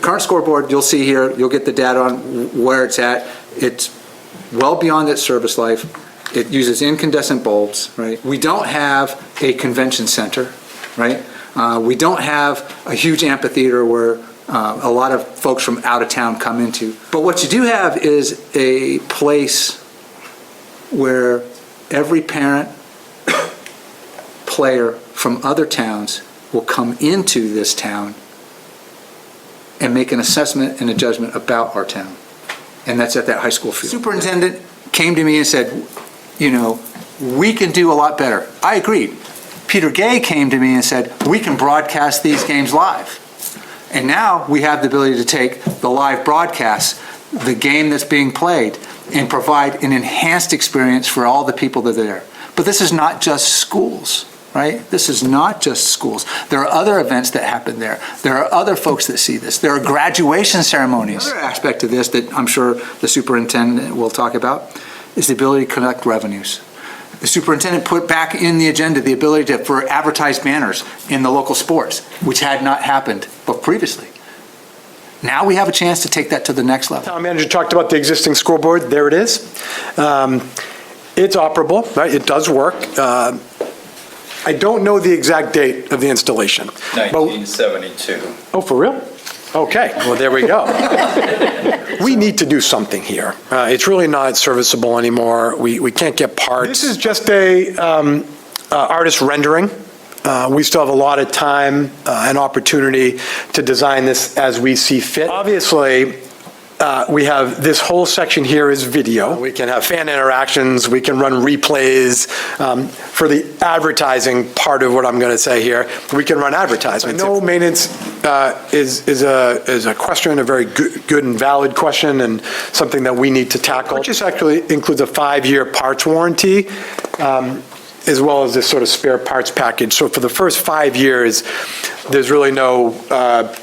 current scoreboard, you'll see here, you'll get the data on where it's at. It's well beyond its service life. It uses incandescent bulbs, right? We don't have a convention center, right? We don't have a huge amphitheater where a lot of folks from out of town come into. But what you do have is a place where every parent, player from other towns will come into this town and make an assessment and a judgment about our town. And that's at that high school field. Superintendent came to me and said, you know, we can do a lot better. I agreed. Peter Gay came to me and said, we can broadcast these games live. And now we have the ability to take the live broadcast, the game that's being played, and provide an enhanced experience for all the people that are there. But this is not just schools, right? This is not just schools. There are other events that happen there. There are other folks that see this. There are graduation ceremonies. Another aspect of this that I'm sure the superintendent will talk about is the ability to collect revenues. The superintendent put back in the agenda the ability for advertised banners in the local sports, which had not happened but previously. Now we have a chance to take that to the next level. Town manager talked about the existing scoreboard. There it is. It's operable, right? It does work. I don't know the exact date of the installation. 1972. Oh, for real? Okay, well, there we go. We need to do something here. It's really not serviceable anymore. We can't get parts. This is just a artist rendering. We still have a lot of time and opportunity to design this as we see fit. Obviously, we have this whole section here is video. We can have fan interactions. We can run replays. For the advertising part of what I'm going to say here, we can run advertisements. No maintenance is a question, a very good and valid question, and something that we need to tackle. Purchase actually includes a 5-year parts warranty, as well as this sort of spare parts package. So for the first 5 years, there's really no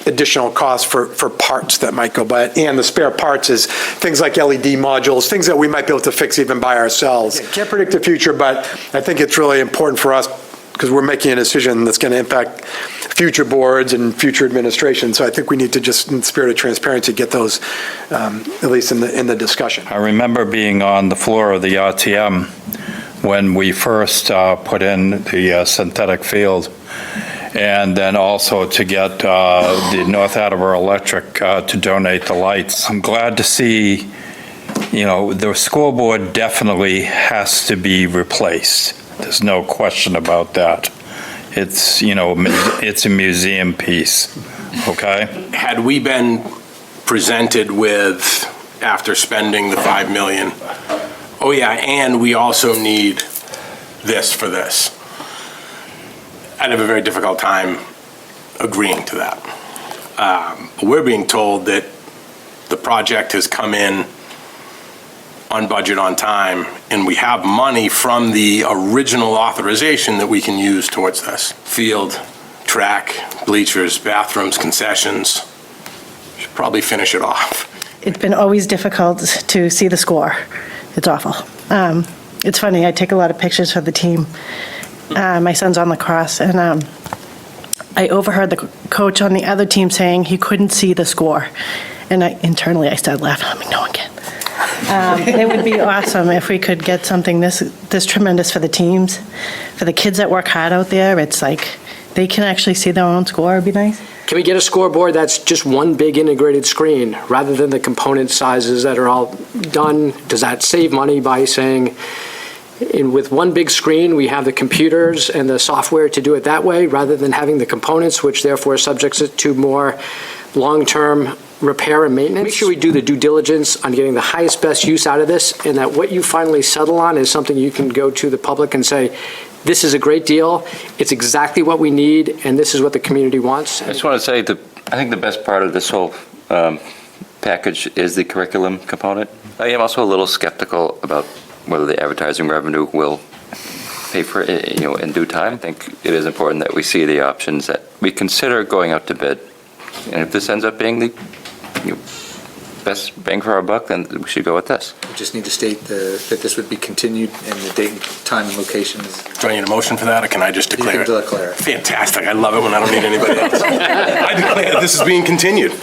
additional cost for parts that might go by it. And the spare parts is things like LED modules, things that we might be able to fix even by ourselves. Can't predict the future, but I think it's really important for us because we're making a decision that's going to impact future boards and future administration. So I think we need to just, in the spirit of transparency, get those at least in the discussion. I remember being on the floor of the RTM when we first put in the synthetic field, and then also to get the North Attleboro Electric to donate the lights. I'm glad to see, you know, the scoreboard definitely has to be replaced. There's no question about that. It's, you know, it's a museum piece, okay? Had we been presented with, after spending the $5 million, oh yeah, and we also need this for this, I'd have a very difficult time agreeing to that. We're being told that the project has come in on budget, on time, and we have money from the original authorization that we can use towards this. Field, track, bleachers, bathrooms, concessions. Should probably finish it off. It's been always difficult to see the score. It's awful. It's funny, I take a lot of pictures for the team. My son's on lacrosse, and I overheard the coach on the other team saying he couldn't see the score. And internally I started laughing. I'm like, no one can. It would be awesome if we could get something this tremendous for the teams, for the kids that work hard out there. It's like they can actually see their own score. It'd be nice. Can we get a scoreboard that's just one big integrated screen rather than the component sizes that are all done? Does that save money by saying, with one big screen, we have the computers and the software to do it that way, rather than having the components, which therefore subjects it to more long-term repair and maintenance? Make sure we do the due diligence on getting the highest, best use out of this, and that what you finally settle on is something you can go to the public and say, this is a great deal, it's exactly what we need, and this is what the community wants. I just want to say that I think the best part of this whole package is the curriculum component. I am also a little skeptical about whether the advertising revenue will pay for it, you know, in due time. I think it is important that we see the options, that we consider going out to bid. And if this ends up being the best bang for our buck, then we should go with this. We just need to state that this would be continued, and the date, and time, and location is... Do I need a motion for that, or can I just declare it? You can declare it. Fantastic. I love it when I don't need anybody else. I declare this is being continued.